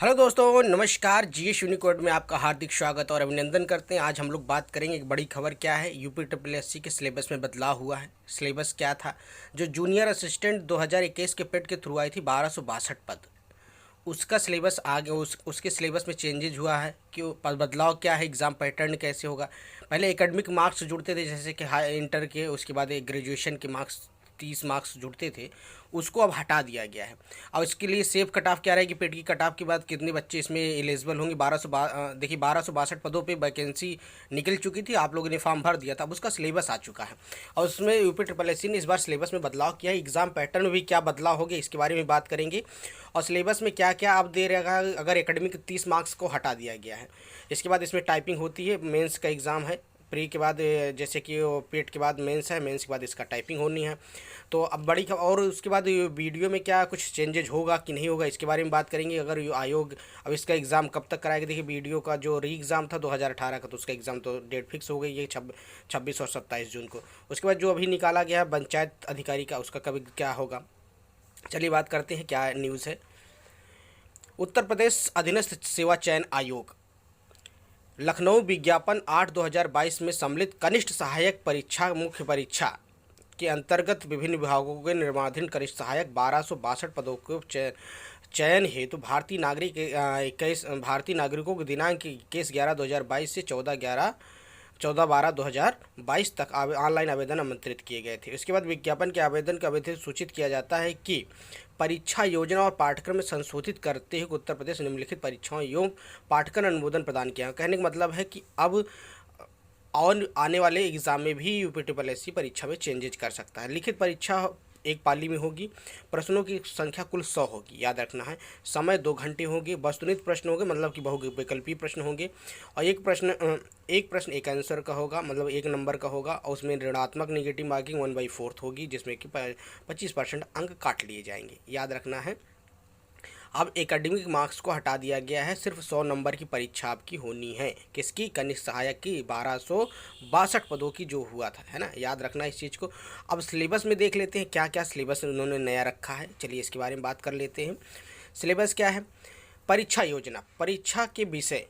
Hello दोस्तों, नमस्कार। GS Unicode में आपका हार्दिक स्वागत और अभिनंदन करते हैं। आज हम लोग बात करेंगे एक बड़ी खबर क्या है। यूपी ट्रिपल एससी के सिलेबस में बदलाव हुआ है। सिलेबस क्या था? जो जूनियर असिस्टेंट 2021 के पेट के थ्रू आई थी 1262 पद, उसका सिलेबस आगे उसके सिलेबस में चेंजेज हुआ है। क्यों? बदलाव क्या है? एग्ज़ाम पैटर्न कैसे होगा? पहले एकेडमिक मार्क्स जुड़ते थे, जैसे कि हाई इंटर के, उसके बाद एक ग्रेजुएशन के मार्क्स 30 मार्क्स जुड़ते थे, उसको अब हटा दिया गया है। और इसके लिए सेफ कट ऑफ क्या रहेगी? पेट की कट ऑफ के बाद कितने बच्चे इसमें एलिजिबल होंगे? देखिए 1262 पदों पे वैकेंसी निकल चुकी थी, आप लोगों ने फॉर्म भर दिया था, अब उसका सिलेबस आ चुका है और उसमें यूपी ट्रिपल एससी ने इस बार सिलेबस में बदलाव किया है। एग्ज़ाम पैटर्न में भी क्या बदलाव हो गया, इसके बारे में बात करेंगे। और सिलेबस में क्या क्या अब दे रहेगा अगर एकेडमिक 30 मार्क्स को हटा दिया गया है। इसके बाद इसमें टाइपिंग होती है, मेंस का एग्ज़ाम है, प्री के बाद जैसे कि वो पेट के बाद मेंस है, मेंस के बाद इसका टाइपिंग होनी है। तो अब और उसके बाद वीडियो में क्या कुछ चेंजेज होगा कि नहीं होगा, इसके बारे में बात करेंगे। अगर आयोग अब इसका एग्ज़ाम कब तक कराएगा? देखिए वीडियो का जो री एग्ज़ाम था 2018 का, तो उसका एग्ज़ाम तो डेट फिक्स हो गई है 26 और 27 जून को। उसके बाद जो अभी निकाला गया है पंचायत अधिकारी का, उसका कभी क्या होगा। चलिए बात करते हैं क्या न्यूज़ है। उत्तर प्रदेश अधीनस्थ सेवा चयन आयोग लखनऊ विज्ञापन 8/2022 में सम्मिलित कनिष्ठ सहायक परीक्षा मुख्य परीक्षा के अंतर्गत विभिन्न विभागों के निर्माणाधीन कनिष्ठ सहायक 1262 पदों के चयन हेतु भारतीय नागरिकों के दिनांक 21/11/2022 से 14/12/2022 तक ऑनलाइन आवेदन आमंत्रित किए गए थे। इसके बाद विज्ञापन के आवेदन के अवधि सूचित किया जाता है कि परीक्षा योजना और पाठ्यक्रम में संशोधित करते हुए उत्तर प्रदेश निम्नलिखित परीक्षाओं एवं पाठ्यक्रम अनुमोदन प्रदान किया। कहने का मतलब है कि अब और आने वाले एग्ज़ाम में भी यूपी ट्रिपल एससी परीक्षा में चेंजेज कर सकता है। लिखित परीक्षा एक पाली में होगी। प्रश्नों की संख्या कुल 100 होगी, याद रखना है। समय 2 घंटे होंगे। वस्तुनिष्ठ प्रश्न होंगे, मतलब कि बहुविकल्पीय प्रश्न होंगे। और एक प्रश्न एक आंसर का होगा, मतलब 1 नंबर का होगा। और उसमें ऋणात्मक नेगेटिव मार्किंग 1/4 होगी, जिसमें कि 25% अंक काट लिए जाएंगे, याद रखना है। अब एकेडमिक मार्क्स को हटा दिया गया है, सिर्फ 100 नंबर की परीक्षा आपकी होनी है। किसकी? कनिष्ठ सहायक की 1262 पदों की जो हुआ था, है ना, याद रखना इस चीज़ को। अब सिलेबस में देख लेते हैं क्या क्या सिलेबस उन्होंने नया रखा है। चलिए इसके बारे में बात कर लेते हैं। सिलेबस क्या है? परीक्षा योजना, परीक्षा के विषय,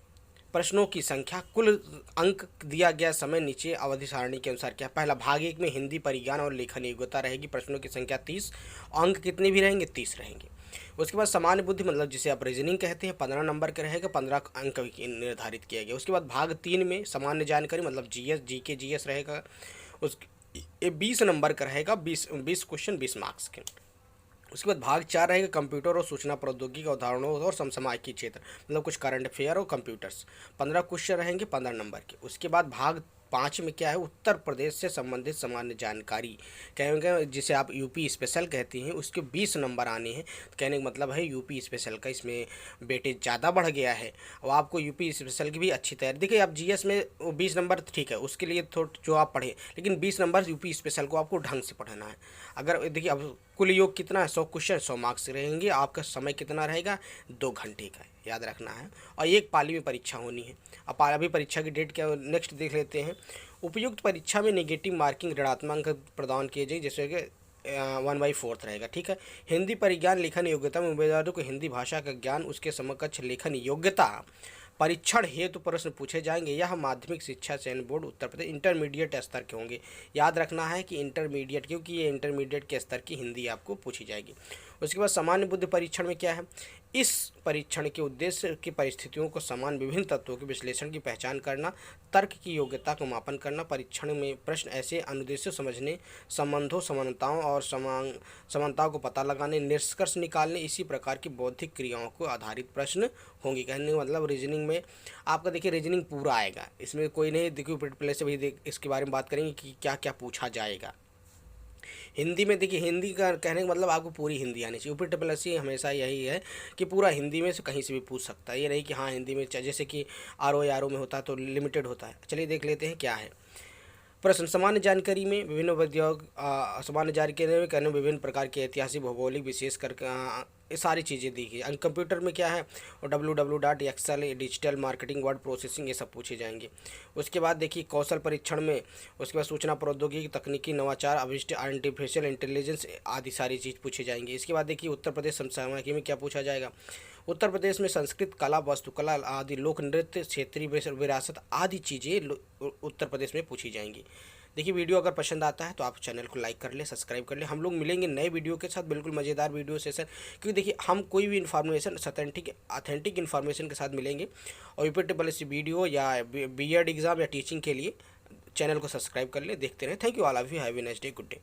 प्रश्नों की संख्या, कुल अंक, दिया गया समय नीचे अवधि सारणी के अनुसार क्या। पहला भाग 1 में हिंदी, परिज्ञान और लेखन योग्यता रहेगी। प्रश्नों की संख्या 30, अंक कितने भी रहेंगे? 30 रहेंगे। उसके बाद सामान्य बुद्धि, मतलब जिसे आप रीजनिंग कहते हैं, 15 नंबर का रहेगा, 15 अंक निर्धारित किया गया। उसके बाद भाग 3 में सामान्य जानकारी, मतलब जीके जीएस रहेगा, उस 20 नंबर का रहेगा, 20 क्वेश्चन 20 मार्क्स के। उसके बाद भाग 4 रहेगा कंप्यूटर और सूचना प्रौद्योगिकी अवधारणाओं और समसामयिकी क्षेत्र, मतलब कुछ करंट अफेयर और कंप्यूटर्स, 15 क्वेश्चन रहेंगे 15 नंबर के। उसके बाद भाग 5 में क्या है? उत्तर प्रदेश से संबंधित सामान्य जानकारी, कहेंगे जिसे आप यूपी स्पेशल कहते हैं, उसके 20 नंबर आने हैं। तो कहने का मतलब है यूपी स्पेशल का इसमें वेटेज ज़्यादा बढ़ गया है। और आपको यूपी स्पेशल की भी अच्छी तैयारी, देखिए आप जीएस में 20 नंबर ठीक है, उसके लिए जो आप पढ़े, लेकिन 20 नंबर यूपी स्पेशल को आपको ढंग से पढ़ना है। अगर देखिए अब कुल योग कितना है? 100 क्वेश्चन 100 मार्क्स रहेंगे। आपका समय कितना रहेगा? 2 घंटे का, याद रखना है। और एक पाली में परीक्षा होनी है। अब अभी परीक्षा की डेट क्या, नेक्स्ट देख लेते हैं। उपयुक्त परीक्षा में नेगेटिव मार्किंग ऋणात्मक अंक प्रदान किए जाए, जैसे कि 1/4 रहेगा, ठीक है। हिंदी परिज्ञान लेखन योग्यता में उम्मीदवारों को हिंदी भाषा का ज्ञान, उसके समकक्ष लेखन योग्यता परीक्षण हेतु प्रश्न पूछे जाएंगे। यह माध्यमिक शिक्षा चयन बोर्ड उत्तर प्रदेश इंटरमीडिएट स्तर के होंगे। याद रखना है कि इंटरमीडिएट, क्योंकि ये इंटरमीडिएट के स्तर की हिंदी आपको पूछी जाएगी। उसके बाद सामान्य बुद्धि परीक्षण में क्या है? इस परीक्षण के उद्देश्य की परिस्थितियों को समान विभिन्न तत्वों के विश्लेषण की पहचान करना, तर्क की योग्यता को मापन करना। परीक्षण में प्रश्न ऐसे अनुदेशों समझने, संबंधों, समानताओं और समानताओं को पता लगाने, निष्कर्ष निकालने, इसी प्रकार की बौद्धिक क्रियाओं को आधारित प्रश्न होंगे। कहने का मतलब रीजनिंग में आपका देखिए रीजनिंग पूरा आएगा, इसमें कोई नहीं। देखिए पहले से भी इसके बारे में बात करेंगे कि क्या क्या पूछा जाएगा। हिंदी में देखिए, हिंदी का कहने का मतलब आपको पूरी हिंदी आनी चाहिए। यूपी ट्रिपल एससी हमेशा यही है कि पूरा हिंदी में से कहीं से भी पूछ सकता है, ये नहीं कि हाँ हिंदी में, जैसे कि आर ओ में होता है तो लिमिटेड होता है। चलिए देख लेते हैं क्या है प्रश्न। सामान्य जानकारी में विभिन्न उद्योग, सामान्य जानकारी में कहने विभिन्न प्रकार के ऐतिहासिक, भौगोलिक, विशेष कर ये सारी चीज़ें दी गई। कंप्यूटर में क्या है? और www.excel, digital marketing, word processing, ये सब पूछे जाएंगे। उसके बाद देखिए कौशल परीक्षण में, उसके बाद सूचना प्रौद्योगिकी, तकनीकी नवाचार, अभिष्ट, आर्टिफिशियल इंटेलिजेंस आदि सारी चीज़ पूछे जाएंगे। इसके बाद देखिए उत्तर प्रदेश समसामयिकी में क्या पूछा जाएगा? उत्तर प्रदेश में संस्कृत कला, वास्तुकला आदि, लोक नृत्य, क्षेत्रीय विरासत आदि चीज़ें उत्तर प्रदेश में पूछी जाएंगी। देखिए वीडियो अगर पसंद आता है तो आप चैनल को लाइक कर ले, सब्सक्राइब कर ले। हम लोग मिलेंगे नए वीडियो के साथ, बिल्कुल मज़ेदार वीडियो सेशन, क्योंकि देखिए हम कोई भी इन्फॉर्मेशन ऑथेंटिक इन्फॉर्मेशन के साथ मिलेंगे। और यूपीट्रिपल वीडियो या बीएड एग्ज़ाम या टीचिंग के लिए चैनल को सब्सक्राइब कर ले, देखते रहें। Thank you all of you, have a nice day, good day.